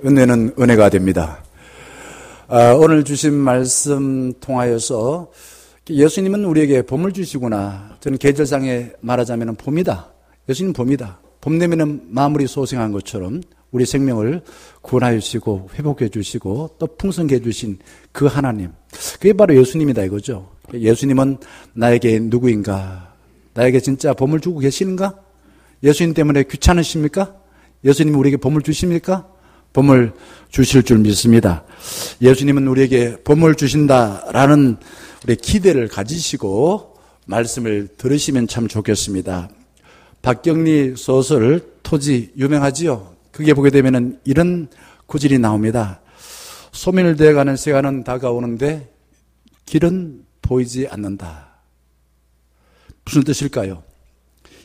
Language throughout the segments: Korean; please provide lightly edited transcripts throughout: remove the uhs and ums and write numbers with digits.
은혜는 은혜가 됩니다. 오늘 주신 말씀 통하여서 예수님은 우리에게 봄을 주시구나. 저는 계절상에 말하자면 봄이다. 예수님은 봄이다. 봄 되면 마무리 소생한 것처럼 우리 생명을 구원하여 주시고 회복해 주시고 또 풍성케 해주신 그 하나님, 그게 바로 예수님이다 이거죠. 예수님은 나에게 누구인가? 나에게 진짜 봄을 주고 계시는가? 예수님 때문에 귀찮으십니까? 예수님이 우리에게 봄을 주십니까? 봄을 주실 줄 믿습니다. 예수님은 우리에게 봄을 주신다라는 우리 기대를 가지시고 말씀을 들으시면 참 좋겠습니다. 박경리 소설 토지 유명하지요? 그게 보게 되면 이런 구절이 나옵니다. 소멸되어 가는 시간은 다가오는데 길은 보이지 않는다. 무슨 뜻일까요?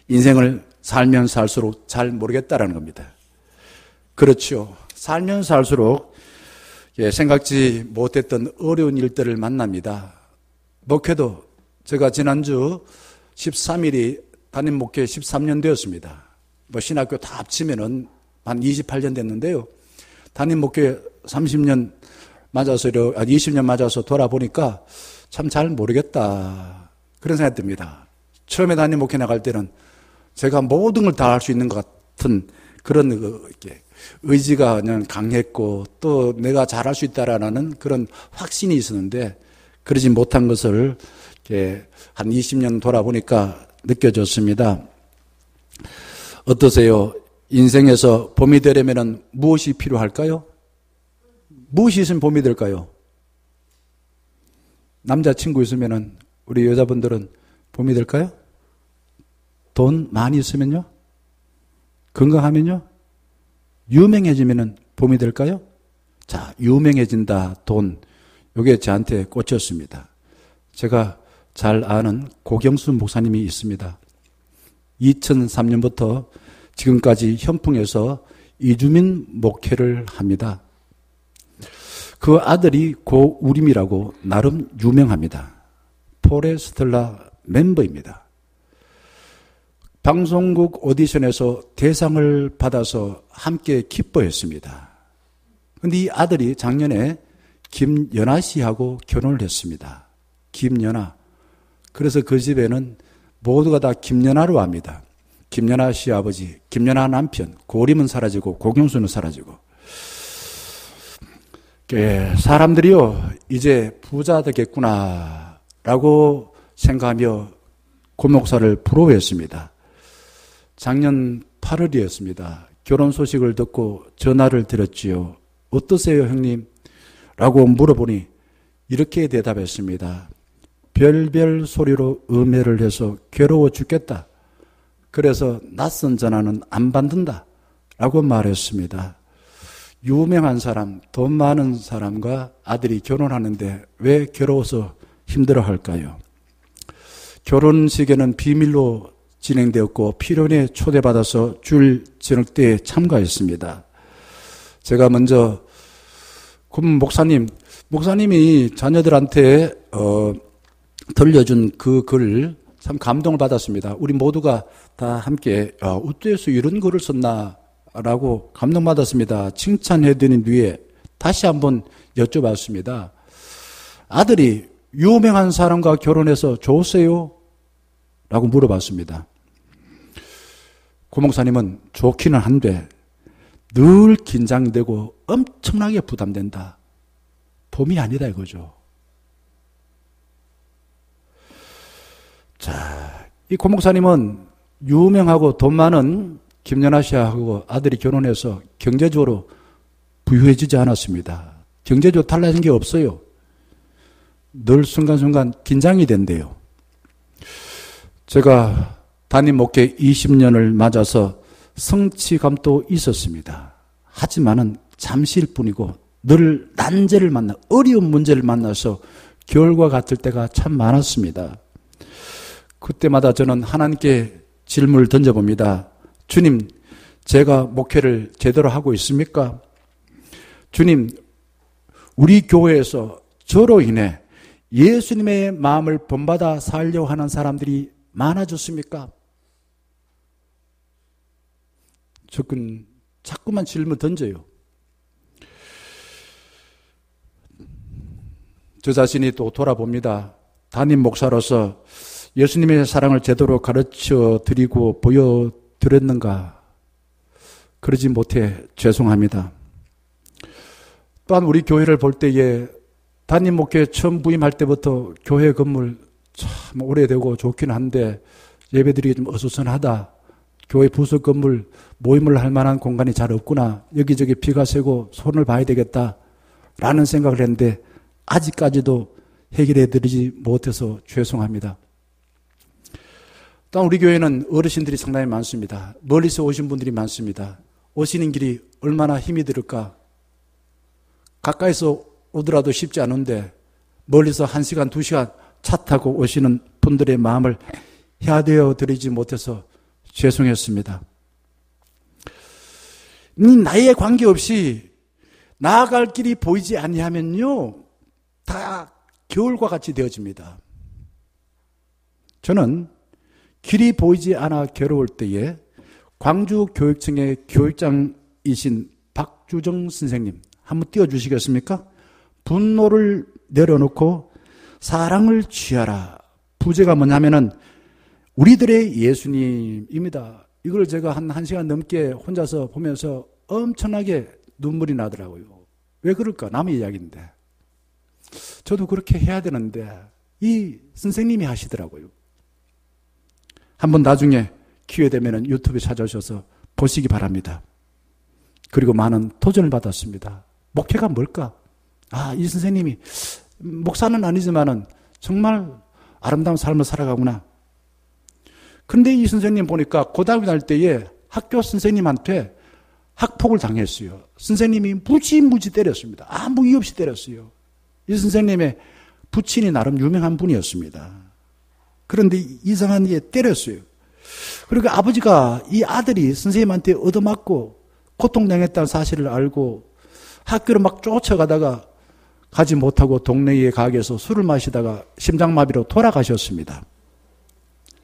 인생을 살면 살수록 잘 모르겠다라는 겁니다. 그렇죠. 살면 살수록 생각지 못했던 어려운 일들을 만납니다. 목회도 제가 지난주 13일이 담임 목회 13년 되었습니다. 신학교 다 합치면은 한 28년 됐는데요. 담임 목회 30년 맞아서 20년 맞아서 돌아보니까 참 잘 모르겠다. 그런 생각이 듭니다. 처음에 담임 목회 나갈 때는 제가 모든 걸 다 할 수 있는 것 같은 그런 의지가 그냥 강했고 또 내가 잘할 수 있다라는 그런 확신이 있었는데 그러지 못한 것을 한 20년 돌아보니까 느껴졌습니다. 어떠세요? 인생에서 봄이 되려면 무엇이 필요할까요? 무엇이 있으면 봄이 될까요? 남자친구 있으면 우리 여자분들은 봄이 될까요? 돈 많이 있으면요? 건강하면요? 유명해지면 봄이 될까요? 자, 유명해진다, 돈. 이게 저한테 꽂혔습니다. 제가 잘 아는 고경수 목사님이 있습니다. 2003년부터 지금까지 현풍에서 이주민 목회를 합니다. 그 아들이 고우림이라고 나름 유명합니다. 포레스텔라 멤버입니다. 방송국 오디션에서 대상을 받아서 함께 기뻐했습니다. 그런데 이 아들이 작년에 김연아 씨하고 결혼을 했습니다. 김연아. 그래서 그 집에는 모두가 다 김연아로 합니다. 김연아 씨 아버지, 김연아 남편, 고림은 사라지고 고경수는 사라지고. 사람들이요, 이제 부자 되겠구나 라고 생각하며 고 목사를 부러워했습니다. 작년 8월이었습니다. 결혼 소식을 듣고 전화를 드렸지요. 어떠세요, 형님? 라고 물어보니 이렇게 대답했습니다. 별별 소리로 음해를 해서 괴로워 죽겠다. 그래서 낯선 전화는 안 받는다. 라고 말했습니다. 유명한 사람, 돈 많은 사람과 아들이 결혼하는데 왜 괴로워서 힘들어 할까요? 결혼식에는 비밀로 진행되었고 필연에 초대받아서 줄 저녁때에 참가했습니다. 제가 먼저 목사님이 자녀들한테 들려준 그 글을 참 감동을 받았습니다. 우리 모두가 다 함께 어째서 이런 글을 썼나 라고 감동받았습니다. 칭찬해드린 뒤에 다시 한번 여쭤봤습니다. 아들이 유명한 사람과 결혼해서 좋으세요? 라고 물어봤습니다. 고 목사님은 좋기는 한데 늘 긴장되고 엄청나게 부담된다. 봄이 아니다 이거죠. 자, 이 고 목사님은 유명하고 돈 많은 김연아 씨하고 아들이 결혼해서 경제적으로 부유해지지 않았습니다. 경제적으로 달라진 게 없어요. 늘 순간순간 긴장이 된대요. 제가 담임 목회 20년을 맞아서 성취감도 있었습니다. 하지만은 잠시일 뿐이고 늘 난제를 만나 어려운 문제를 만나서 겨울과 같을 때가 참 많았습니다. 그때마다 저는 하나님께 질문을 던져봅니다. 주님, 제가 목회를 제대로 하고 있습니까? 주님, 우리 교회에서 저로 인해 예수님의 마음을 본받아 살려고 하는 사람들이 많아졌습니까? 자꾸만 질문 던져요. 저 자신이 또 돌아봅니다. 담임 목사로서 예수님의 사랑을 제대로 가르쳐 드리고 보여드렸는가? 그러지 못해 죄송합니다. 또한 우리 교회를 볼 때에 담임 목회 처음 부임할 때부터 교회 건물 참 오래되고 좋긴 한데 예배드리기 좀 어수선하다. 교회 부서 건물 모임을 할 만한 공간이 잘 없구나. 여기저기 비가 새고 손을 봐야 되겠다. 라는 생각을 했는데 아직까지도 해결해 드리지 못해서 죄송합니다. 또한 우리 교회는 어르신들이 상당히 많습니다. 멀리서 오신 분들이 많습니다. 오시는 길이 얼마나 힘이 들을까. 가까이서 오더라도 쉽지 않은데 멀리서 1시간, 2시간 차 타고 오시는 분들의 마음을 헤아려 드리지 못해서 죄송했습니다. 나이에 관계없이 나아갈 길이 보이지 아니하면요 다 겨울과 같이 되어집니다. 저는 길이 보이지 않아 괴로울 때에 광주교육청의 교육장이신 박주정 선생님 한번 띄워주시겠습니까? 분노를 내려놓고 사랑을 취하라. 부제가 뭐냐면은 우리들의 예수님입니다. 이걸 제가 한 1시간 넘게 혼자서 보면서 엄청나게 눈물이 나더라고요. 왜 그럴까? 남의 이야기인데. 저도 그렇게 해야 되는데 이 선생님이 하시더라고요. 한번 나중에 기회 되면 유튜브에 찾아오셔서 보시기 바랍니다. 그리고 많은 도전을 받았습니다. 목회가 뭘까? 이 선생님이 목사는 아니지만은 정말 아름다운 삶을 살아가구나. 그런데 이 선생님 보니까 고등학교 다닐 때에 학교 선생님한테 학폭을 당했어요. 선생님이 무지 때렸습니다. 아무 이유 없이 때렸어요. 이 선생님의 부친이 나름 유명한 분이었습니다. 그런데 이상한 게 때렸어요. 그리고 아버지가 이 아들이 선생님한테 얻어맞고 고통당했다는 사실을 알고 학교를 막 쫓아가다가 가지 못하고 동네의 가게에서 술을 마시다가 심장마비로 돌아가셨습니다.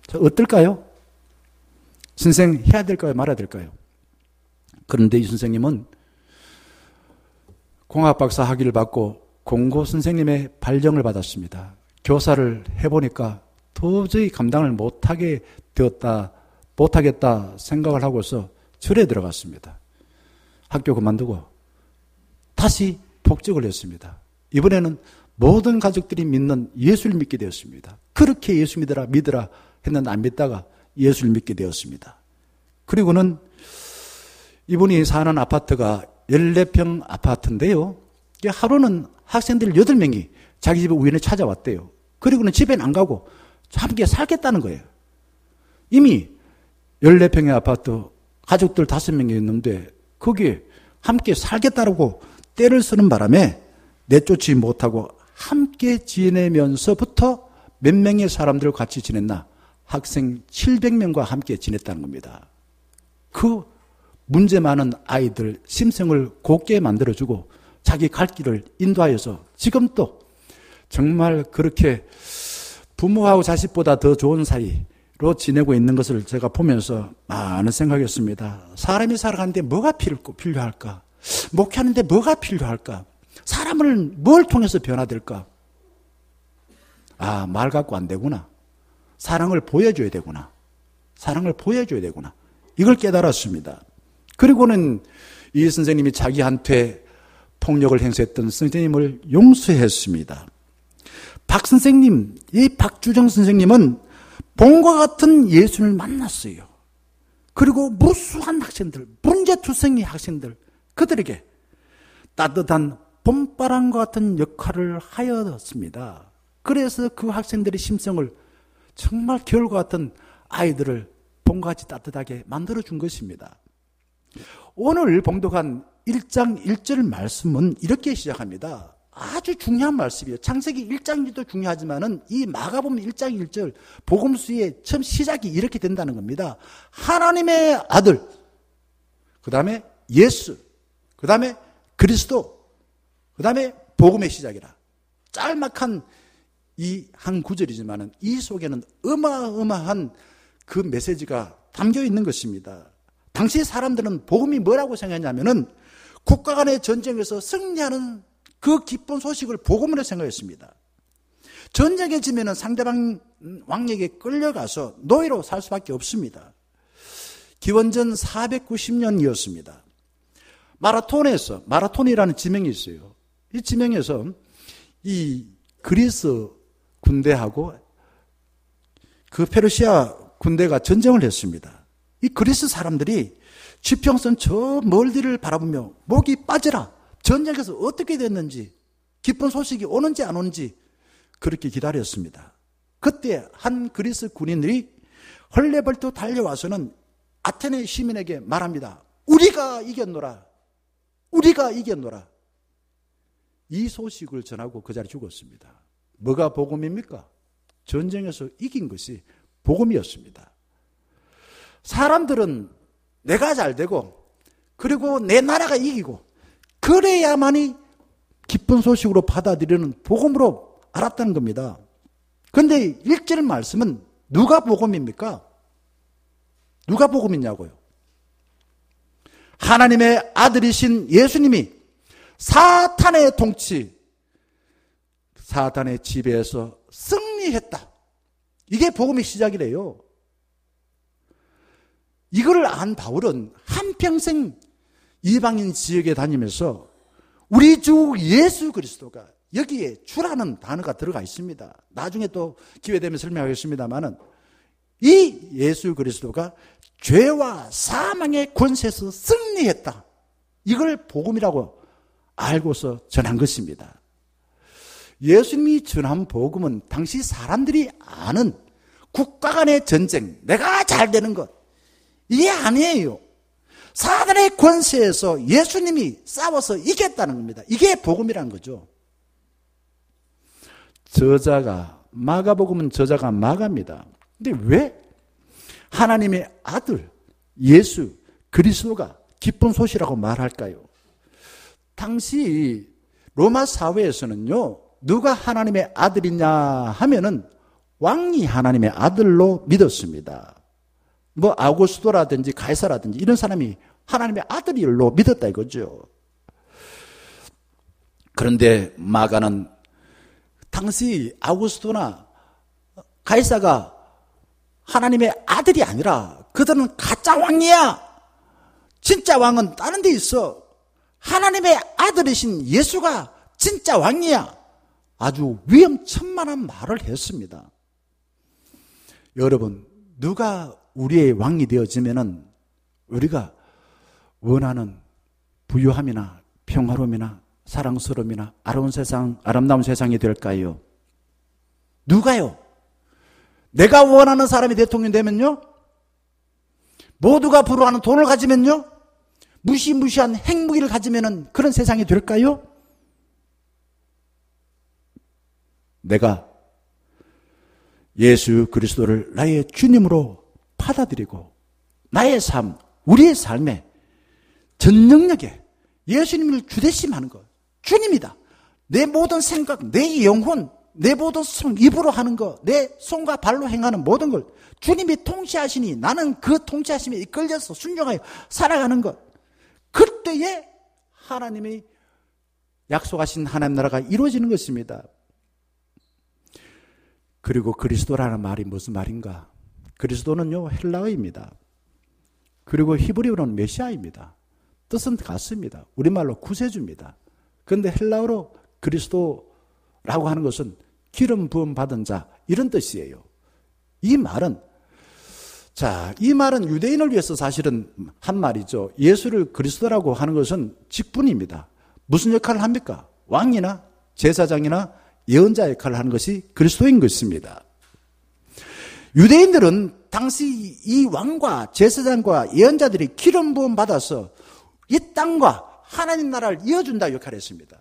자, 어떨까요? 선생 해야 될까요? 말아야 될까요? 그런데 이 선생님은 공학박사 학위를 받고 공고 선생님의 발령을 받았습니다. 교사를 해보니까 도저히 감당을 못하겠다 생각을 하고서 절에 들어갔습니다. 학교 그만두고 다시 복직을 했습니다. 이번에는 모든 가족들이 믿는 예수를 믿게 되었습니다. 그렇게 예수 믿으라 했는데 안 믿다가 예수를 믿게 되었습니다. 그리고는 이분이 사는 아파트가 14평 아파트인데요. 하루는 학생들 8명이 자기 집에 우연히 찾아왔대요. 그리고는 집에는 안 가고 함께 살겠다는 거예요. 이미 14평의 아파트 가족들 5명이 있는데 거기에 함께 살겠다고 때를 쓰는 바람에 내쫓지 못하고 함께 지내면서부터 몇 명의 사람들과 같이 지냈나? 학생 700명과 함께 지냈다는 겁니다. 그 문제 많은 아이들 심성을 곱게 만들어주고 자기 갈 길을 인도하여서 지금 또 정말 그렇게 부모하고 자식보다 더 좋은 사이로 지내고 있는 것을 제가 보면서 많은 생각했습니다. 사람이 살아가는데 뭐가 필요할까? 목회하는데 뭐가 필요할까? 사람을 뭘 통해서 변화될까? 말 갖고 안 되구나. 사랑을 보여줘야 되구나. 사랑을 보여줘야 되구나. 이걸 깨달았습니다. 그리고는 이 선생님이 자기한테 폭력을 행사했던 선생님을 용서했습니다. 박 선생님, 이 박주정 선생님은 봄과 같은 예수를 만났어요. 그리고 무수한 학생들, 문제투성이 학생들, 그들에게 따뜻한 봄바람과 같은 역할을 하였습니다. 그래서 그 학생들의 심성을 정말 겨울과 같은 아이들을 봄과 같이 따뜻하게 만들어준 것입니다. 오늘 봉독한 1장 1절 말씀은 이렇게 시작합니다. 아주 중요한 말씀이에요. 창세기 1장 1절도 중요하지만은 이 마가복음 1장 1절 복음서의 처음 시작이 이렇게 된다는 겁니다. 하나님의 아들, 그 다음에 예수, 그 다음에 그리스도, 그 다음에 복음의 시작이라. 짤막한 이 한 구절이지만은 이 속에는 어마어마한 그 메시지가 담겨 있는 것입니다. 당시 사람들은 복음이 뭐라고 생각했냐면은 국가 간의 전쟁에서 승리하는 그 기쁜 소식을 복음으로 생각했습니다. 전쟁에 지면은 상대방 왕에게 끌려가서 노예로 살 수밖에 없습니다. 기원전 490년이었습니다. 마라톤이라는 지명이 있어요. 이 지명에서 이 그리스 군대하고 그 페르시아 군대가 전쟁을 했습니다. 이 그리스 사람들이 지평선 저 멀리를 바라보며 목이 빠져라. 전쟁에서 어떻게 됐는지, 기쁜 소식이 오는지 안 오는지 그렇게 기다렸습니다. 그때 한 그리스 군인들이 헐레벌떡 달려와서는 아테네 시민에게 말합니다. 우리가 이겼노라. 우리가 이겼노라. 이 소식을 전하고 그 자리에 죽었습니다. 뭐가 복음입니까? 전쟁에서 이긴 것이 복음이었습니다. 사람들은 내가 잘 되고 그리고 내 나라가 이기고 그래야만이 기쁜 소식으로 받아들이는 복음으로 알았다는 겁니다. 그런데 1절 말씀은 누가 복음입니까? 누가 복음이냐고요? 하나님의 아들이신 예수님이 사탄의 통치, 사탄의 지배에서 승리했다. 이게 복음의 시작이래요. 이거를 안 바울은 한평생 이방인 지역에 다니면서 우리 주 예수 그리스도가 여기에 주라는 단어가 들어가 있습니다. 나중에 또 기회되면 설명하겠습니다만은 이 예수 그리스도가 죄와 사망의 권세에서 승리했다. 이걸 복음이라고 알고서 전한 것입니다. 예수님이 전한 복음은 당시 사람들이 아는 국가 간의 전쟁, 내가 잘 되는 것, 이게 아니에요. 사단의 권세에서 예수님이 싸워서 이겼다는 겁니다. 이게 복음이라는 거죠. 마가복음은 저자가 마가입니다. 근데 왜 하나님의 아들 예수 그리스도가 기쁜 소식이라고 말할까요? 당시 로마 사회에서는요, 누가 하나님의 아들이냐 하면은 왕이 하나님의 아들로 믿었습니다. 뭐 아우구스토라든지 가이사라든지 이런 사람이 하나님의 아들로 믿었다 이거죠. 그런데 마가는 당시 아우구스토나 가이사가 하나님의 아들이 아니라 그들은 가짜 왕이야. 진짜 왕은 다른 데 있어. 하나님의 아들이신 예수가 진짜 왕이야. 아주 위험천만한 말을 했습니다. 여러분, 누가 우리의 왕이 되어지면은 우리가 원하는 부유함이나 평화로움이나 사랑스러움이나 아름다운 세상이 될까요? 누가요? 내가 원하는 사람이 대통령 되면요? 모두가 부러워하는 돈을 가지면요? 무시무시한 핵무기를 가지면은 그런 세상이 될까요? 내가 예수 그리스도를 나의 주님으로 받아들이고 나의 삶, 우리의 삶에 전 능력에 예수님을 주대심하는 것, 주님이다. 내 모든 생각, 내 영혼, 내 모든 입으로 하는 것, 내 손과 발로 행하는 모든 걸 주님이 통치하시니 나는 그 통치하심에 이끌려서 순종하여 살아가는 것. 그때에 하나님이 약속하신 하나님 나라가 이루어지는 것입니다. 그리고 그리스도라는 말이 무슨 말인가? 그리스도는요, 헬라어입니다. 그리고 히브리어로는 메시아입니다. 뜻은 같습니다. 우리말로 구세주입니다. 그런데 헬라어로 그리스도라고 하는 것은 기름 부음 받은 자, 이런 뜻이에요. 이 말은 유대인을 위해서 사실은 한 말이죠. 예수를 그리스도라고 하는 것은 직분입니다. 무슨 역할을 합니까? 왕이나 제사장이나 예언자 역할을 하는 것이 그리스도인 것입니다. 유대인들은 당시 이 왕과 제사장과 예언자들이 기름 부음 받아서 이 땅과 하나님 나라를 이어준다 역할을 했습니다.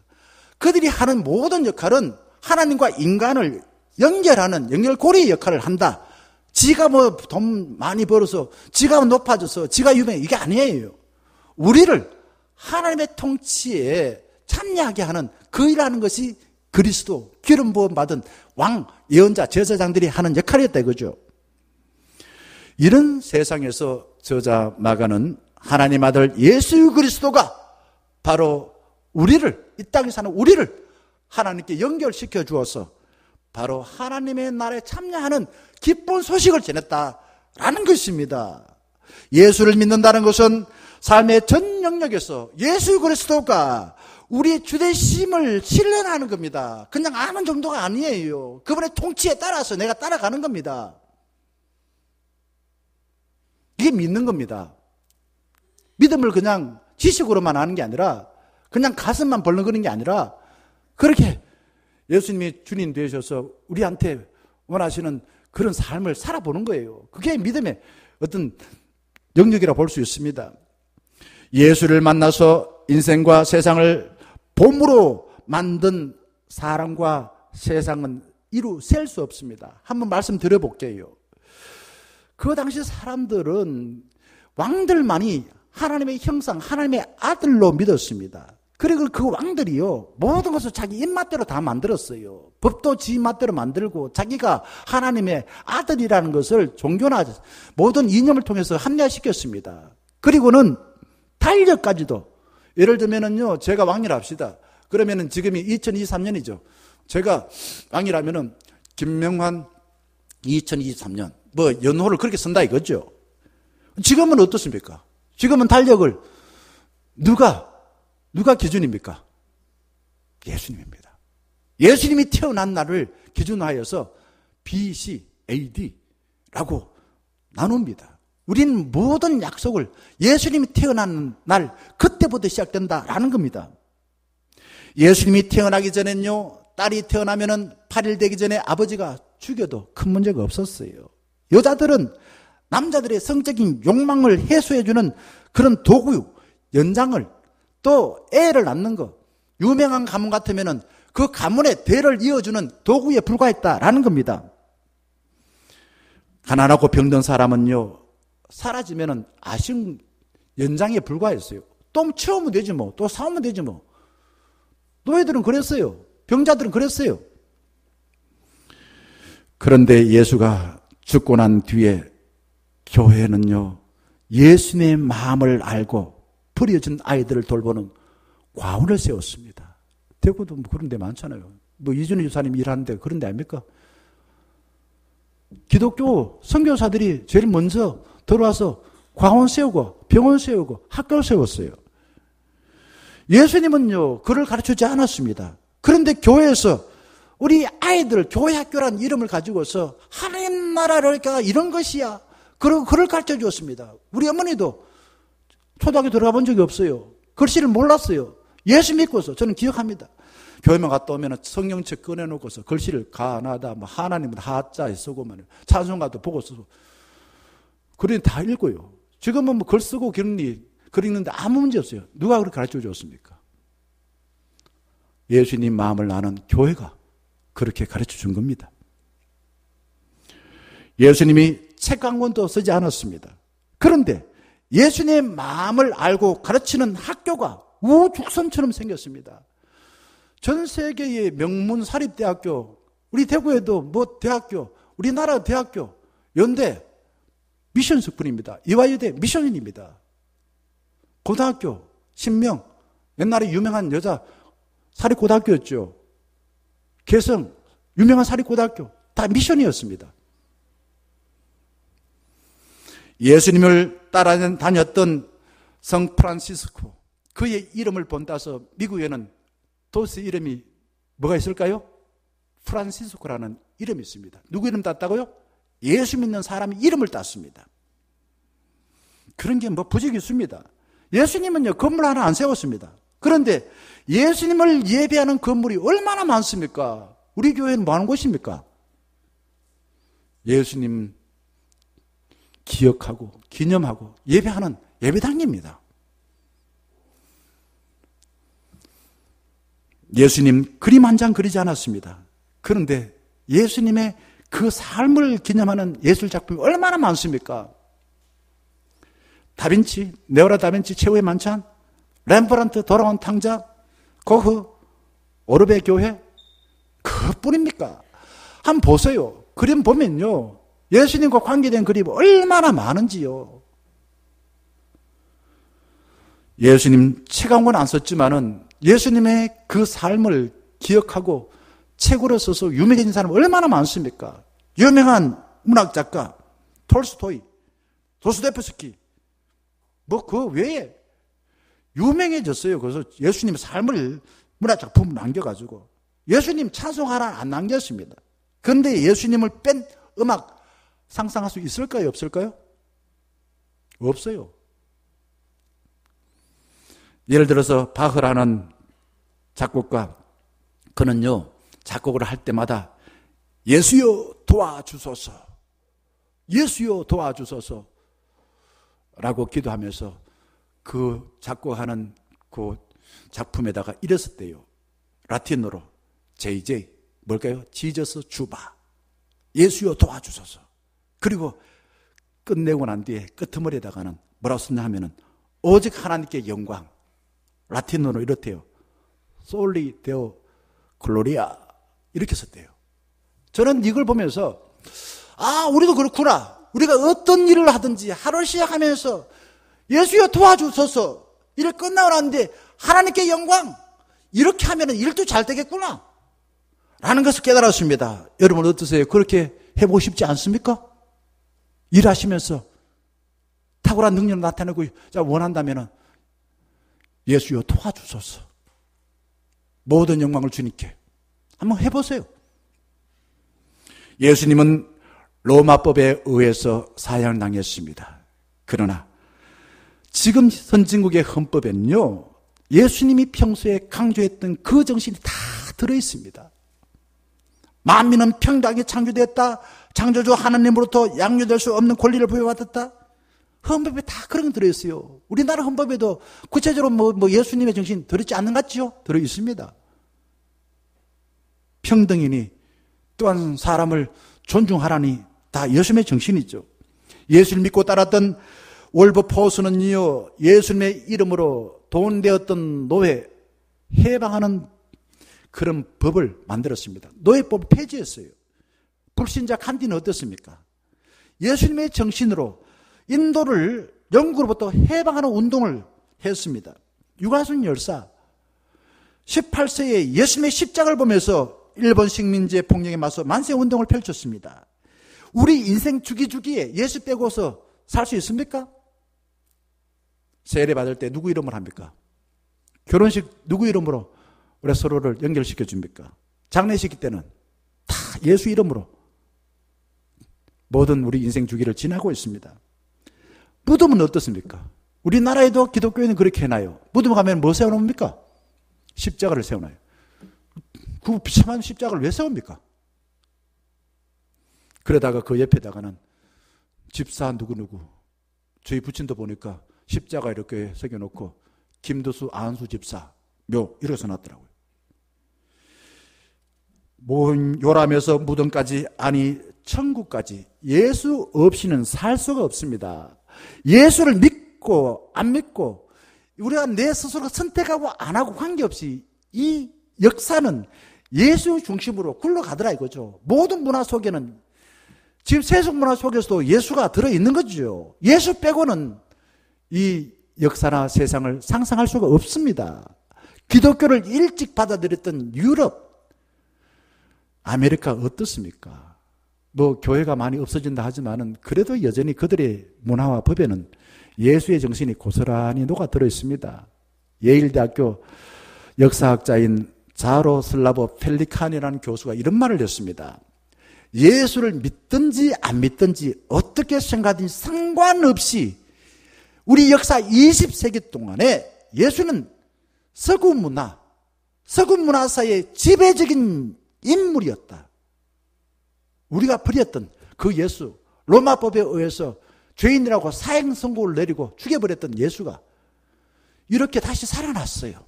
그들이 하는 모든 역할은 하나님과 인간을 연결하는 연결고리 역할을 한다. 지가 뭐 돈 많이 벌어서, 지가 높아져서, 지가 유명해, 이게 아니에요. 우리를 하나님의 통치에 참여하게 하는 그 일하는 것이 그리스도, 기름 부음 받은 왕, 예언자, 제사장들이 하는 역할이었다 이거죠. 이런 세상에서 저자 마가는 하나님 아들 예수 그리스도가 바로 우리를, 이 땅에 사는 우리를 하나님께 연결시켜 주어서 바로 하나님의 나라에 참여하는 기쁜 소식을 전했다라는 것입니다. 예수를 믿는다는 것은 삶의 전 영역에서 예수 그리스도가 우리 주되심을 신뢰하는 겁니다. 그냥 아는 정도가 아니에요. 그분의 통치에 따라서 내가 따라가는 겁니다. 이게 믿는 겁니다. 믿음을 그냥 지식으로만 하는 게 아니라 그냥 가슴만 벌렁거리는 게 아니라 그렇게 예수님이 주님 되셔서 우리한테 원하시는 그런 삶을 살아보는 거예요. 그게 믿음의 어떤 영역이라고 볼 수 있습니다. 예수를 만나서 인생과 세상을 봄으로 만든 사람과 세상은 이루 셀 수 없습니다. 한번 말씀드려볼게요. 그 당시 사람들은 왕들만이 하나님의 형상, 하나님의 아들로 믿었습니다. 그리고 그 왕들이요, 모든 것을 자기 입맛대로 다 만들었어요. 법도 지 입맛대로 만들고 자기가 하나님의 아들이라는 것을 종교나 모든 이념을 통해서 합리화시켰습니다. 그리고는 달력까지도, 예를 들면은요, 제가 왕이라 합시다. 그러면은 지금이 2023년이죠. 제가 왕이라면은 김명환 2023년, 뭐 연호를 그렇게 쓴다 이거죠. 지금은 어떻습니까? 지금은 달력을 누가 기준입니까? 예수님입니다. 예수님이 태어난 날을 기준하여서 BC, AD라고 나눕니다. 우리는 모든 약속을 예수님이 태어난 날, 그때부터 시작된다라는 겁니다. 예수님이 태어나기 전엔요, 딸이 태어나면은 8일 되기 전에 아버지가 죽여도 큰 문제가 없었어요. 여자들은 남자들의 성적인 욕망을 해소해주는 그런 도구, 연장을, 또 애를 낳는 거, 유명한 가문 같으면은 그 가문의 대를 이어주는 도구에 불과했다라는 겁니다. 가난하고 병든 사람은요, 사라지면은 아쉬운 연장에 불과했어요. 또 채우면 되지 뭐, 또 사오면 되지 뭐. 노예들은 그랬어요. 병자들은 그랬어요. 그런데 예수가 죽고 난 뒤에 교회는요, 예수님의 마음을 알고 버려진 아이들을 돌보는 과원을 세웠습니다. 대구도 뭐 그런 데 많잖아요. 뭐 이준희 집사님 일하는데 그런 데 아닙니까? 기독교 선교사들이 제일 먼저 들어와서 과원 세우고 병원 세우고 학교를 세웠어요. 예수님은요, 그를 가르치지 않았습니다. 그런데 교회에서 우리 아이들 교회 학교라는 이름을 가지고서 하나님 나라가 이런 것이야. 그리고 그를 가르쳐 주었습니다. 우리 어머니도 초등학교 들어가 본 적이 없어요. 글씨를 몰랐어요. 예수 믿고서 저는 기억합니다. 교회만 갔다 오면 성경책 꺼내놓고서 글씨를 가나다, 뭐 하나님은 하자에 쓰고만 찬송가도 보고 쓰고 그러니 다 읽고요. 지금은 뭐 글 쓰고 그리는데 아무 문제 없어요. 누가 그렇게 가르쳐 줬습니까? 예수님 마음을 아는 교회가 그렇게 가르쳐 준 겁니다. 예수님이 책 한 권도 쓰지 않았습니다. 그런데 예수님의 마음을 알고 가르치는 학교가 우죽순처럼 생겼습니다. 전 세계의 명문 사립대학교, 우리 대구에도 뭐 대학교, 우리나라 대학교, 연대, 미션 스쿨입니다. 이화여대 미션입니다. 고등학교, 신명, 옛날에 유명한 여자 사립고등학교였죠. 개성, 유명한 사립고등학교, 다 미션이었습니다. 예수님을 따라 다녔던 성 프란시스코, 그의 이름을 본따서 미국에는 도시 이름이 뭐가 있을까요? 프란시스코라는 이름이 있습니다. 누구 이름 땄다고요? 예수 믿는 사람의 이름을 땄습니다. 그런 게 뭐 부적이 있습니다. 예수님은요, 건물 하나 안 세웠습니다. 그런데 예수님을 예배하는 건물이 얼마나 많습니까? 우리 교회는 뭐 하는 곳입니까? 예수님 기억하고 기념하고 예배하는 예배당입니다. 예수님 그림 한 장 그리지 않았습니다. 그런데 예수님의 그 삶을 기념하는 예술 작품이 얼마나 많습니까? 다빈치, 네오라 다빈치 최후의 만찬, 렘브란트 돌아온 탕자, 고흐, 오르베 교회, 그뿐입니까? 한번 보세요. 그림 보면요, 예수님과 관계된 그림이 얼마나 많은지요. 예수님 책 한 권 안 썼지만은 예수님의 그 삶을 기억하고 책으로 써서 유명해진 사람 얼마나 많습니까? 유명한 문학작가 톨스토이, 도스토옙스키 뭐 그 외에 유명해졌어요. 그래서 예수님의 삶을 문학작품을 남겨가지고 예수님 찬송하라 안 남겼습니다. 그런데 예수님을 뺀 음악 상상할 수 있을까요? 없을까요? 없어요. 예를 들어서 바흐라는 작곡가, 그는요 작곡을 할 때마다 예수여 도와주소서, 예수여 도와주소서 라고 기도하면서 그 작곡하는 그 작품에다가 이래 썼대요. 라틴어로 JJ 뭘까요? 지저스 주바, 예수여 도와주소서. 그리고 끝내고 난 뒤에 끄트머리에다가는 뭐라고 썼냐 하면은 오직 하나님께 영광, 라틴어로 이렇대요. 솔리 데오 글로리아 이렇게 썼대요. 저는 이걸 보면서 우리도 그렇구나. 우리가 어떤 일을 하든지 하루를 시작하면서 예수여 도와주소서 일 끝나고 나는데 하나님께 영광 이렇게 하면 일도 잘 되겠구나 라는 것을 깨달았습니다. 여러분 어떠세요? 그렇게 해보고 싶지 않습니까? 일하시면서 탁월한 능력을 나타내고 원한다면 예수여 도와주소서, 모든 영광을 주님께 한번 해보세요. 예수님은 로마법에 의해서 사형을 당했습니다. 그러나 지금 선진국의 헌법에는요 예수님이 평소에 강조했던 그 정신이 다 들어있습니다. 만민은 평등하게 창조되었다. 창조주 하나님으로부터 양육될 수 없는 권리를 부여받았다. 헌법에 다 그런 거 들어있어요. 우리나라 헌법에도 구체적으로 뭐 예수님의 정신 들어있지 않는 것 같죠? 들어있습니다. 평등이니 또한 사람을 존중하라니 다 예수님의 정신이죠. 예수를 믿고 따랐던 월버포스는요 예수님의 이름으로 동원되었던 노예 해방하는 그런 법을 만들었습니다. 노예법을 폐지했어요. 불신자 간디는 어떻습니까? 예수님의 정신으로 인도를 영국으로부터 해방하는 운동을 했습니다. 유가순 열사 18세에 예수님의 십자가를 보면서 일본 식민지의 폭력에 맞서 만세운동을 펼쳤습니다. 우리 인생 주기주기에 예수 빼고서 살 수 있습니까? 세례 받을 때 누구 이름으로 합니까? 결혼식 누구 이름으로 우리 서로를 연결시켜 줍니까? 장례식 때는 다 예수 이름으로 모든 우리 인생 주기를 지나고 있습니다. 무덤은 어떻습니까? 우리나라에도 기독교인은 그렇게 해놔요. 무덤 가면 뭐 세워놓습니까? 십자가를 세워놔요. 그 비참한 십자가를 왜 세웁니까? 그러다가 그 옆에다가는 집사 누구누구, 저희 부친도 보니까 십자가 이렇게 새겨놓고 김두수 안수 집사 묘 이렇게 써놨더라고요. 요람에서 무덤까지 아니 천국까지 예수 없이는 살 수가 없습니다. 예수를 믿고 안 믿고 우리가 내 스스로 선택하고 안 하고 관계없이 이 역사는 예수 중심으로 굴러가더라 이거죠. 모든 문화 속에는 지금 세속 문화 속에서도 예수가 들어있는 거죠. 예수 빼고는 이 역사나 세상을 상상할 수가 없습니다. 기독교를 일찍 받아들였던 유럽, 아메리카 어떻습니까? 뭐 교회가 많이 없어진다 하지만은 그래도 여전히 그들의 문화와 법에는 예수의 정신이 고스란히 녹아 들어 있습니다. 예일대학교 역사학자인 자로슬라보 펠리칸이라는 교수가 이런 말을 했습니다. 예수를 믿든지 안 믿든지 어떻게 생각하든지 상관없이 우리 역사 20세기 동안에 예수는 서구 문화사의 지배적인 인물이었다. 우리가 버렸던 그 예수, 로마법에 의해서 죄인이라고 사형 선고를 내리고 죽여버렸던 예수가 이렇게 다시 살아났어요.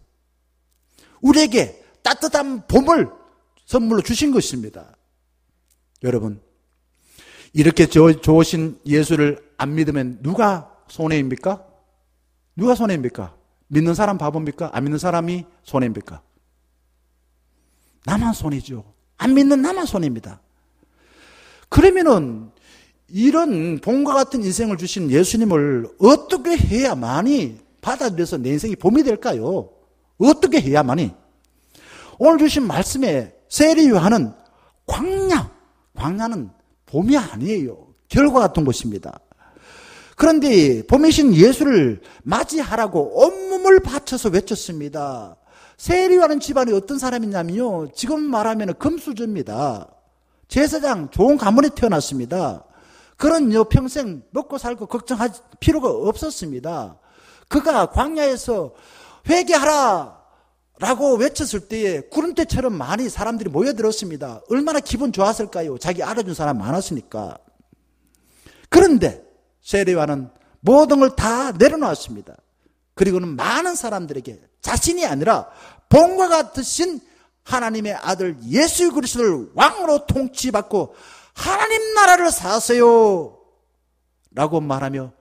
우리에게 따뜻한 봄을 선물로 주신 것입니다. 여러분, 이렇게 좋으신 예수를 안 믿으면 누가 손해입니까? 누가 손해입니까? 믿는 사람 바보입니까? 안 믿는 사람이 손해입니까? 나만 손해죠. 안 믿는 나만 손해입니다. 그러면은 이런 봄과 같은 인생을 주신 예수님을 어떻게 해야만이 받아들여서 내 인생이 봄이 될까요? 어떻게 해야만이? 오늘 주신 말씀에 세례 요한은 광야는 봄이 아니에요. 겨울과 같은 곳입니다. 그런데 봄이신 예수를 맞이하라고 온몸을 바쳐서 외쳤습니다. 세례 요한은 집안이 어떤 사람이냐면요, 지금 말하면 금수저입니다. 제사장 좋은 가문에 태어났습니다. 그런 평생 먹고 살고 걱정할 필요가 없었습니다. 그가 광야에서 회개하라 라고 외쳤을 때에 구름대처럼 많이 사람들이 모여들었습니다. 얼마나 기분 좋았을까요? 자기 알아준 사람 많았으니까. 그런데 세례 요한은 모든 걸 다 내려놓았습니다. 그리고는 많은 사람들에게 자신이 아니라 본과 같으신 하나님의 아들 예수 그리스도를 왕으로 통치받고 하나님 나라를 사세요 라고 말하며,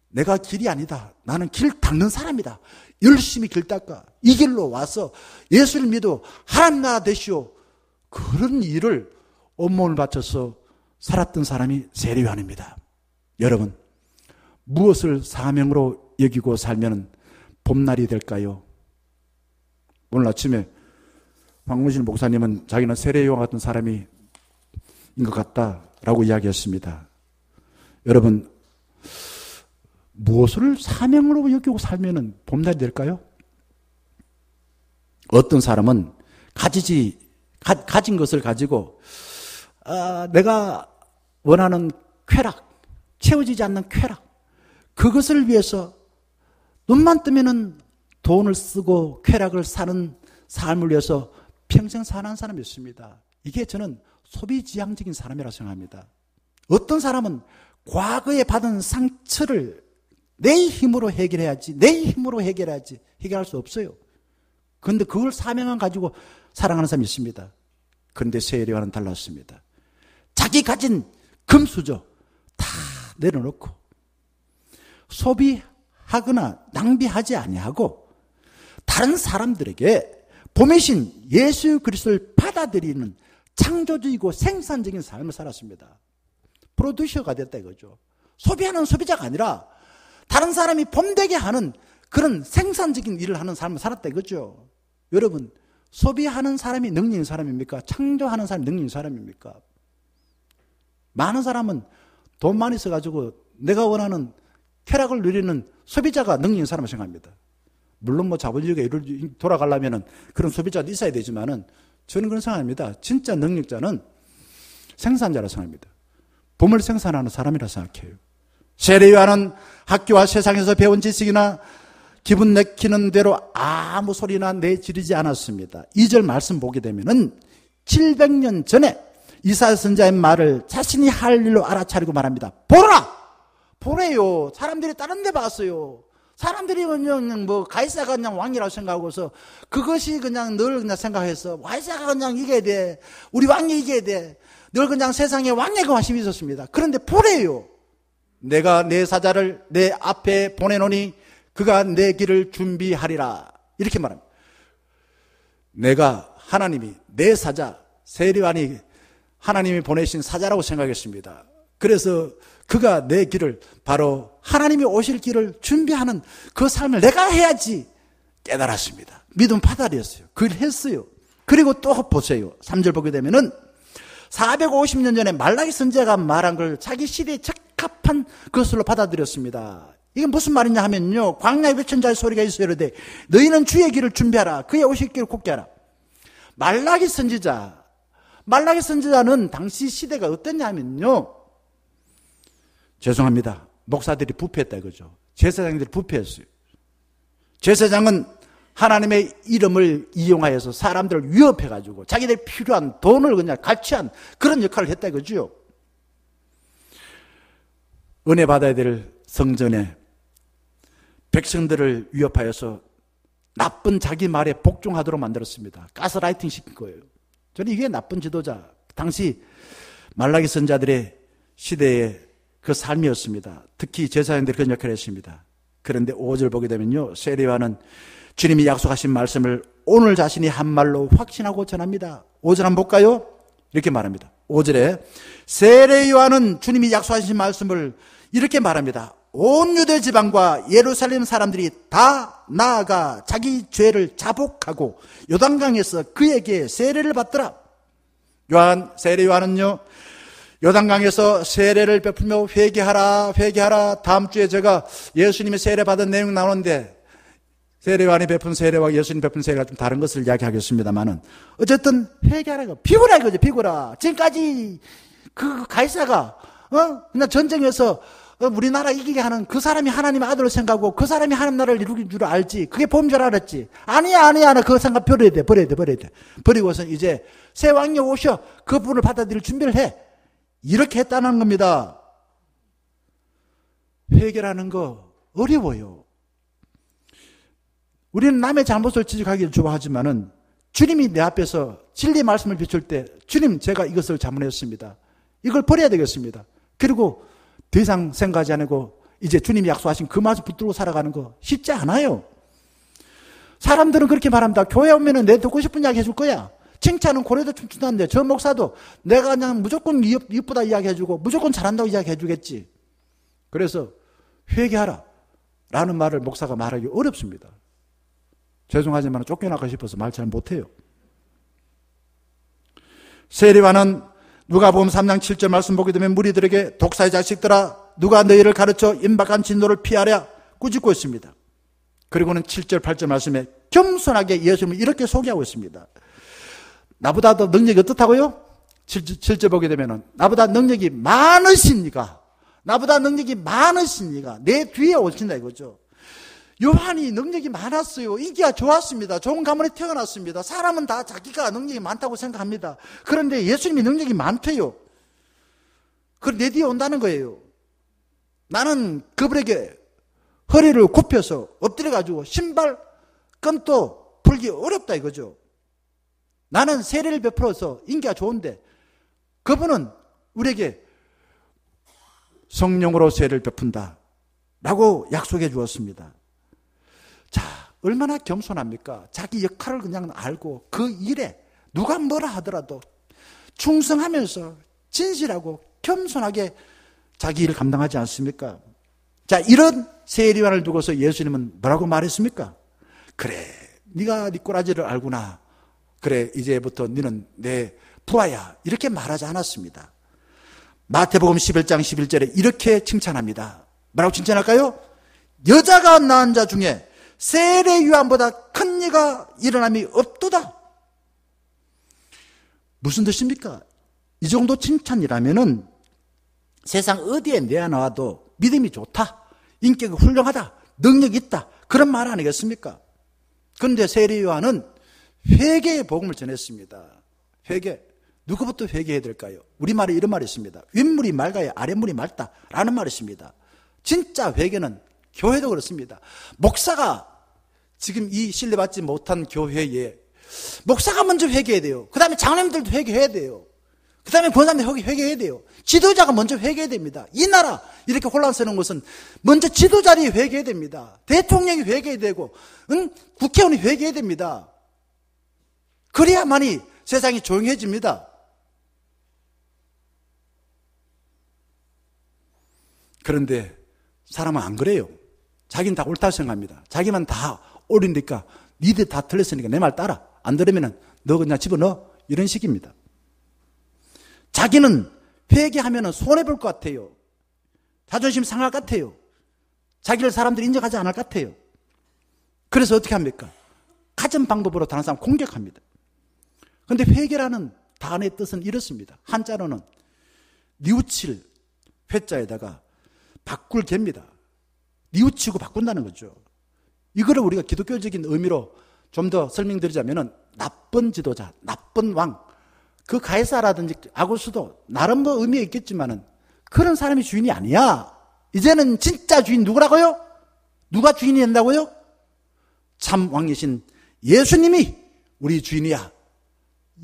내가 길이 아니다, 나는 길 닦는 사람이다, 열심히 길 닦아 이 길로 와서 예수를 믿어 하나님 나라 되시오, 그런 일을 온몸을 바쳐서 살았던 사람이 세례 요한입니다. 여러분, 무엇을 사명으로 여기고 살면 봄날이 될까요? 오늘 아침에 황문신 목사님은 자기는 세례 요한 같은 사람인 것 같다라고 이야기했습니다. 여러분, 무엇을 사명으로 여기고 살면 봄날이 될까요? 어떤 사람은 가진 것을 가지고 내가 원하는 쾌락, 채워지지 않는 쾌락, 그것을 위해서 눈만 뜨면은 돈을 쓰고 쾌락을 사는 삶을 위해서 평생 사는 사람이 있습니다. 이게 저는 소비지향적인 사람이라고 생각합니다. 어떤 사람은 과거에 받은 상처를 내 힘으로 해결해야지, 해결할 수 없어요. 그런데 그걸 사명을 가지고 사랑하는 사람이 있습니다. 그런데 세례 요한은 달랐습니다. 자기 가진 금수저 다 내려놓고 소비하거나 낭비하지 아니하고 다른 사람들에게 봄이신 예수 그리스도를 받아들이는 창조적이고 생산적인 삶을 살았습니다. 프로듀서가 됐다 이거죠. 소비하는 소비자가 아니라 다른 사람이 봄되게 하는 그런 생산적인 일을 하는 삶을 살았다 이거죠. 여러분, 소비하는 사람이 능력 있는 사람입니까? 창조하는 사람이 능력 있는 사람입니까? 많은 사람은 돈 많이 써가지고 내가 원하는 쾌락을 누리는 소비자가 능력 있는 사람을 생각합니다. 물론 뭐 자본주의가 이를 돌아가려면 그런 소비자도 있어야 되지만은 저는 그런 생각합니다. 진짜 능력자는 생산자라 생각합니다. 봄을 생산하는 사람이라 생각해요. 세례 요한은 학교와 세상에서 배운 지식이나 기분 내키는 대로 아무 소리나 내지르지 않았습니다. 2절 말씀 보게 되면은 700년 전에 이사야 선지자의 말을 자신이 할 일로 알아차리고 말합니다. 보래요. 사람들이 다른 데 봤어요. 사람들이 그냥 가이사가 그냥 왕이라고 생각하고서 그것이 그냥 늘 그냥 생각해서 가이사가 그냥 이겨야 돼, 우리 왕이 이겨야 돼, 늘 그냥 세상에 왕의 관심이 있었습니다. 그런데 보래요. 내가 내 사자를 내 앞에 보내노니 그가 내 길을 준비하리라, 이렇게 말합니다. 내가 하나님이 내 사자, 세례 요한이 하나님이 보내신 사자라고 생각했습니다. 그래서 그가 내 길을, 바로 하나님이 오실 길을 준비하는 그 삶을 내가 해야지 깨달았습니다. 믿음 받아들였어요. 그걸 했어요. 그리고 또 보세요. 3절 보게 되면은 450년 전에 말라기 선지자가 말한 걸 자기 시대에 적합한 것으로 받아들였습니다. 이게 무슨 말이냐 하면요, 광야에 외친 자의 소리가 있어야 이르되 너희는 주의 길을 준비하라, 그의 오실 길을 곱게 하라. 말라기 선지자는 당시 시대가 어땠냐 하면요, 죄송합니다, 목사들이 부패했다 이거죠. 제사장들이 부패했어요. 제사장은 하나님의 이름을 이용하여서 사람들을 위협해가지고 자기들 필요한 돈을 그냥 갈취한 그런 역할을 했다 이거죠. 은혜 받아야 될 성전에 백성들을 위협하여서 나쁜 자기 말에 복종하도록 만들었습니다. 가스라이팅 시킨 거예요. 저는 이게 나쁜 지도자, 당시 말라기 선자들의 시대의 그 삶이었습니다. 특히 제사장들이 그런 역할을 했습니다. 그런데 5절 보게 되면요, 세례 요한은 주님이 약속하신 말씀을 오늘 자신이 한 말로 확신하고 전합니다. 5절 한번 볼까요? 이렇게 말합니다. 5절에 세례 요한은 주님이 약속하신 말씀을 이렇게 말합니다. 온 유대 지방과 예루살렘 사람들이 다 나아가 자기 죄를 자복하고 요단강에서 그에게 세례를 받더라. 세례 요한은요, 요단강에서 세례를 베풀며 회개하라, 회개하라. 다음 주에 제가 예수님이 세례 받은 내용 나오는데, 세례 요한이 베푼 세례와 예수님 베푼 세례가 좀 다른 것을 이야기하겠습니다만은, 어쨌든 회개하라고. 비구라 이거죠, 비구라. 지금까지 그 가이사가 그냥 전쟁에서 우리나라 이기게 하는 그 사람이 하나님의 아들을 생각하고 그 사람이 하나님 나라를 이루긴 줄 알지. 그게 범인 줄 알았지. 아니야. 나 그 생각 버려야 돼. 버리고서 이제 새 왕이 오셔. 그분을 받아들일 준비를 해. 이렇게 했다는 겁니다. 회개라는 거 어려워요. 우리는 남의 잘못을 지적하기를 좋아하지만은 주님이 내 앞에서 진리 말씀을 비출 때, 주님, 제가 이것을 잘못했습니다. 이걸 버려야 되겠습니다. 그리고 더 이상 생각하지 않고 이제 주님이 약속하신 그 말씀 붙들고 살아가는 거 쉽지 않아요. 사람들은 그렇게 말합니다. 교회 오면은 내 듣고 싶은 이야기 해줄 거야. 칭찬은 고래도 춤춘다는데 저 목사도 내가 그냥 무조건 이쁘다 이야기해주고 무조건 잘한다고 이야기해주겠지. 그래서 회개하라 라는 말을 목사가 말하기 어렵습니다. 죄송하지만 쫓겨나고 싶어서 말 잘 못해요. 세례요한은 누가복음 3장 7절 말씀 보게 되면 무리들에게 독사의 자식들아 누가 너희를 가르쳐 임박한 진노를 피하랴 꾸짖고 있습니다. 그리고는 7절 8절 말씀에 겸손하게 예수님을 이렇게 소개하고 있습니다. 나보다 더 능력이 어떻다고요? 7절 보게 되면 나보다 능력이 많으십니까? 나보다 능력이 많으십니까? 내 뒤에 오신다 이거죠. 요한이 능력이 많았어요. 인기가 좋았습니다. 좋은 가문에 태어났습니다. 사람은 다 자기가 능력이 많다고 생각합니다. 그런데 예수님이 능력이 많대요. 그걸 내 뒤에 온다는 거예요. 나는 그분에게 허리를 굽혀서 엎드려가지고 신발 끈도 풀기 어렵다 이거죠. 나는 세례를 베풀어서 인기가 좋은데 그분은 우리에게 성령으로 세례를 베푼다 라고 약속해 주었습니다. 자, 얼마나 겸손합니까? 자기 역할을 그냥 알고 그 일에 누가 뭐라 하더라도 충성하면서 진실하고 겸손하게 자기 일을 감당하지 않습니까? 자, 이런 세례요한을 두고서 예수님은 뭐라고 말했습니까? 그래, 네가 네 꼬라지를 알구나. 그래, 이제부터 너는 내 부하야. 이렇게 말하지 않았습니다. 마태복음 11장 11절에 이렇게 칭찬합니다. 뭐라고 칭찬할까요? 여자가 낳은 자 중에 세례 요한보다 큰 이가 일어남이 없도다. 무슨 뜻입니까? 이 정도 칭찬이라면은 세상 어디에 내어놔도 믿음이 좋다, 인격이 훌륭하다, 능력이 있다, 그런 말 아니겠습니까? 그런데 세례 요한은 회개의 복음을 전했습니다. 회개. 누구부터 회개해야 될까요? 우리말에 이런 말이 있습니다. 윗물이 맑아야 아랫물이 맑다라는 말이 있습니다. 진짜 회개는 교회도 그렇습니다. 목사가 지금 이 신뢰받지 못한 교회에 목사가 먼저 회개해야 돼요. 그 다음에 장로님들도 회개해야 돼요. 그 다음에 권사님들 회개해야 돼요. 지도자가 먼저 회개해야 됩니다. 이 나라 이렇게 혼란스러운 것은 먼저 지도자들이 회개해야 됩니다. 대통령이 회개해야 되고 국회의원이 회개해야 됩니다. 그래야만이 세상이 조용해집니다. 그런데 사람은 안 그래요. 자기는 다 옳다고 생각합니다. 자기만 다 옳으니까 니들 다 틀렸으니까 내 말 따라. 안 들으면 너 그냥 집어넣어. 이런 식입니다. 자기는 회개하면 손해볼 것 같아요. 자존심 상할 것 같아요. 자기를 사람들이 인정하지 않을 것 같아요. 그래서 어떻게 합니까? 가진 방법으로 다른 사람 공격합니다. 그런데 회개라는 단어의 뜻은 이렇습니다. 한자로는 뉘우칠 회자에다가 바꿀 개입니다. 뉘우치고 바꾼다는 거죠. 이거를 우리가 기독교적인 의미로 좀 더 설명드리자면은 나쁜 지도자, 나쁜 왕, 그 가이사라든지 아구스도 나름 뭐 의미가 있겠지만은 그런 사람이 주인이 아니야. 이제는 진짜 주인 누구라고요? 누가 주인이 된다고요? 참 왕이신 예수님이 우리 주인이야.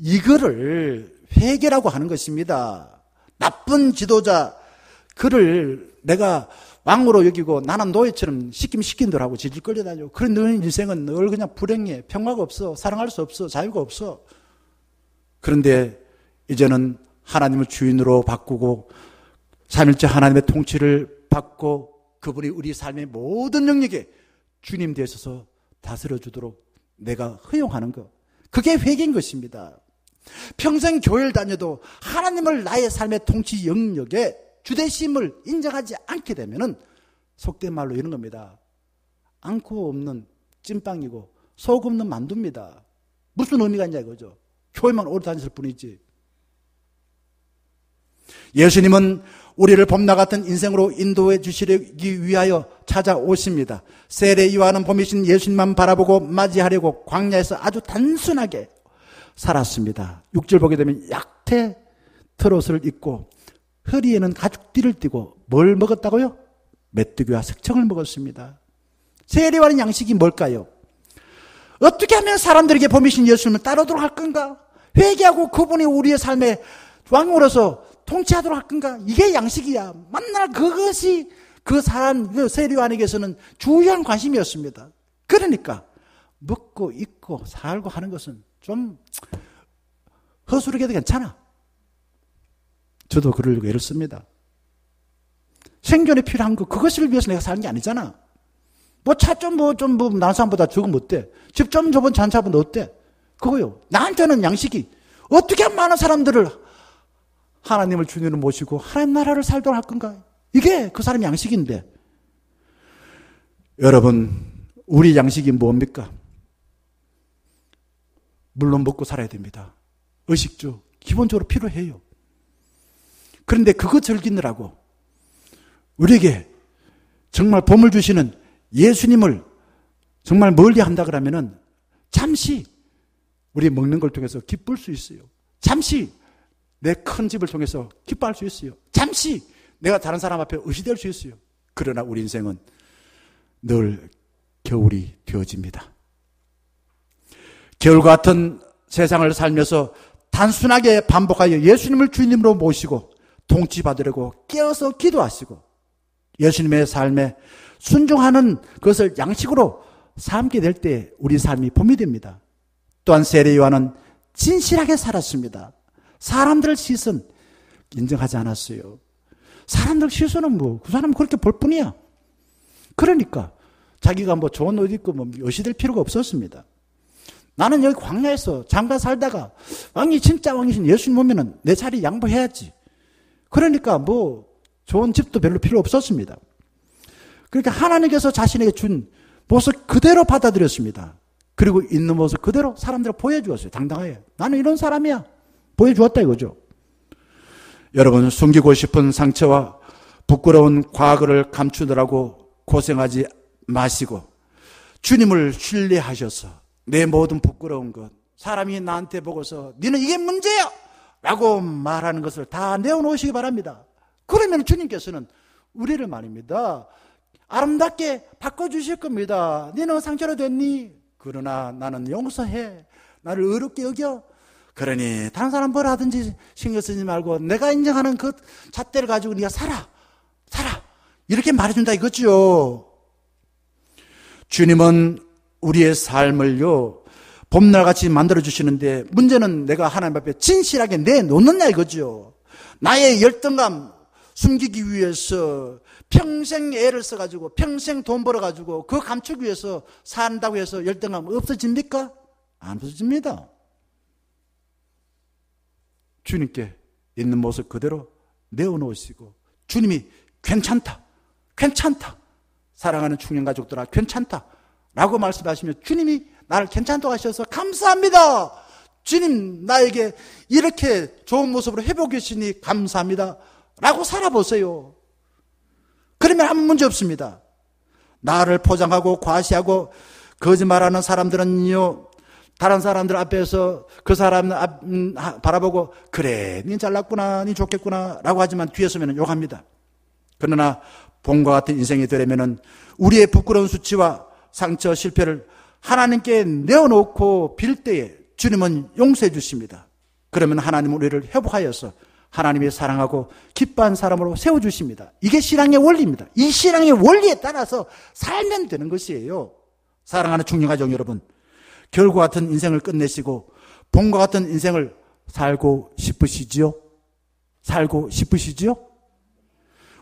이거를 회개라고 하는 것입니다. 나쁜 지도자, 그를 내가 왕으로 여기고 나는 노예처럼 시킨 대로 하고 질질 끌려다니고 그런 너희 인생은 늘 그냥 불행해. 평화가 없어. 사랑할 수 없어. 자유가 없어. 그런데 이제는 하나님을 주인으로 바꾸고 삼일째 하나님의 통치를 받고 그분이 우리 삶의 모든 영역에 주님 되셔서 다스려주도록 내가 허용하는 것. 그게 회개인 것입니다. 평생 교회를 다녀도 하나님을 나의 삶의 통치 영역에 주되심을 인정하지 않게 되면은 속된 말로 이런 겁니다. 않고 없는 찐빵이고 속 없는 만두입니다. 무슨 의미가 있냐 이거죠. 교회만 오래 다녔을 뿐이지. 예수님은 우리를 봄과 같은 인생으로 인도해 주시기 위하여 찾아오십니다. 세례 요한은 봄이신 예수님만 바라보고 맞이하려고 광야에서 아주 단순하게 살았습니다. 6절 보게 되면 약태 트롯을 입고 허리에는 가죽띠를 띠고 뭘 먹었다고요? 메뚜기와 석청을 먹었습니다. 세례 요한의 양식이 뭘까요? 어떻게 하면 사람들에게 봄이신 예수님을 따르도록 할 건가? 회개하고 그분이 우리의 삶의 왕으로서 통치하도록 할 건가? 이게 양식이야. 만날 그것이 그 사람, 그 세례 요한에게서는 주요한 관심이었습니다. 그러니까 먹고 입고 살고 하는 것은 좀 허술하게도 괜찮아. 저도 그러려고 애를 씁니다. 생존에 필요한 거 그것을 위해서 내가 사는 게 아니잖아. 뭐 차 좀 난 사람보다 적으면 어때? 집 좀 저번 잔차보다 어때? 그거요. 나한테는 양식이 어떻게 하면 많은 사람들을 하나님을 주님으로 모시고 하나님 나라를 살도록 할 건가? 이게 그 사람의 양식인데. 여러분, 우리 양식이 뭡니까? 물론 먹고 살아야 됩니다. 의식주 기본적으로 필요해요. 그런데 그거 즐기느라고 우리에게 정말 봄을 주시는 예수님을 정말 멀리 한다 그러면은 잠시 우리 먹는 걸 통해서 기쁠 수 있어요. 잠시 내 큰 집을 통해서 기뻐할 수 있어요. 잠시 내가 다른 사람 앞에 의시될 수 있어요. 그러나 우리 인생은 늘 겨울이 되어집니다. 겨울 같은 세상을 살면서 단순하게 반복하여 예수님을 주님으로 모시고 통치받으려고 깨어서 기도하시고 예수님의 삶에 순종하는 것을 양식으로 삼게 될 때 우리 삶이 봄이 됩니다. 또한 세례 요한은 진실하게 살았습니다. 사람들 시선 인정하지 않았어요. 사람들 시선은 그 사람은 그렇게 볼 뿐이야. 그러니까 자기가 좋은 옷 입고 의시될 필요가 없었습니다. 나는 여기 광야에서 잠깐 살다가 진짜 왕이신 예수님 오면은 내 자리 양보해야지. 그러니까 좋은 집도 별로 필요 없었습니다. 그러니까 하나님께서 자신에게 준 모습 그대로 받아들였습니다. 그리고 있는 모습 그대로 사람들을 보여주었어요. 당당하게. 나는 이런 사람이야. 보여주었다 이거죠. 여러분, 숨기고 싶은 상처와 부끄러운 과거를 감추느라고 고생하지 마시고 주님을 신뢰하셔서 내 모든 부끄러운 것, 사람이 나한테 보고서 너는 이게 문제야! 라고 말하는 것을 다 내어놓으시기 바랍니다. 그러면 주님께서는 우리를 말입니다. 아름답게 바꿔주실 겁니다. 너는 상처로 됐니? 그러나 나는 용서해. 나를 의롭게 여겨. 그러니 다른 사람 뭐라 하든지 신경 쓰지 말고 내가 인정하는 그 잣대를 가지고 네가 살아. 이렇게 말해준다 이거죠. 주님은 우리의 삶을요 봄날같이 만들어주시는데 문제는 내가 하나님 앞에 진실하게 내놓느냐 이거죠. 나의 열등감 숨기기 위해서 평생 애를 써가지고 평생 돈 벌어가지고 그거 감추기 위해서 산다고 해서 열등감 없어집니까? 안 없어집니다. 주님께 있는 모습 그대로 내어놓으시고 주님이 괜찮다 사랑하는 충년가족들아 괜찮다 라고 말씀하시면 주님이 나를 괜찮다고 하셔서 감사합니다. 주님 나에게 이렇게 좋은 모습으로 해보고 계시니 감사합니다 라고 살아보세요. 그러면 아무 문제 없습니다. 나를 포장하고 과시하고 거짓말하는 사람들은요 다른 사람들 앞에서 그 사람 바라보고 그래 니 잘났구나 니 좋겠구나 라고 하지만 뒤에 서면 욕합니다. 그러나 봄과 같은 인생이 되려면 우리의 부끄러운 수치와 상처 실패를 하나님께 내어놓고 빌 때에 주님은 용서해 주십니다. 그러면 하나님은 우리를 회복하여서 하나님이 사랑하고 기뻐한 사람으로 세워주십니다. 이게 신앙의 원리입니다. 이 신앙의 원리에 따라서 살면 되는 것이에요. 사랑하는 충년가족 여러분, 겨울과 같은 인생을 끝내시고 봄과 같은 인생을 살고 싶으시지요? 살고 싶으시지요?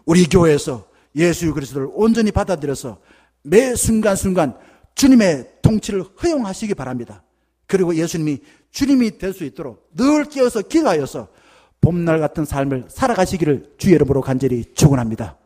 우리 교회에서 예수 그리스도를 온전히 받아들여서 매 순간순간 주님의 통치를 허용하시기 바랍니다. 그리고 예수님이 주님이 될 수 있도록 늘 깨어서 기도하여서 봄날 같은 삶을 살아가시기를 주의 이름으로 간절히 축원합니다.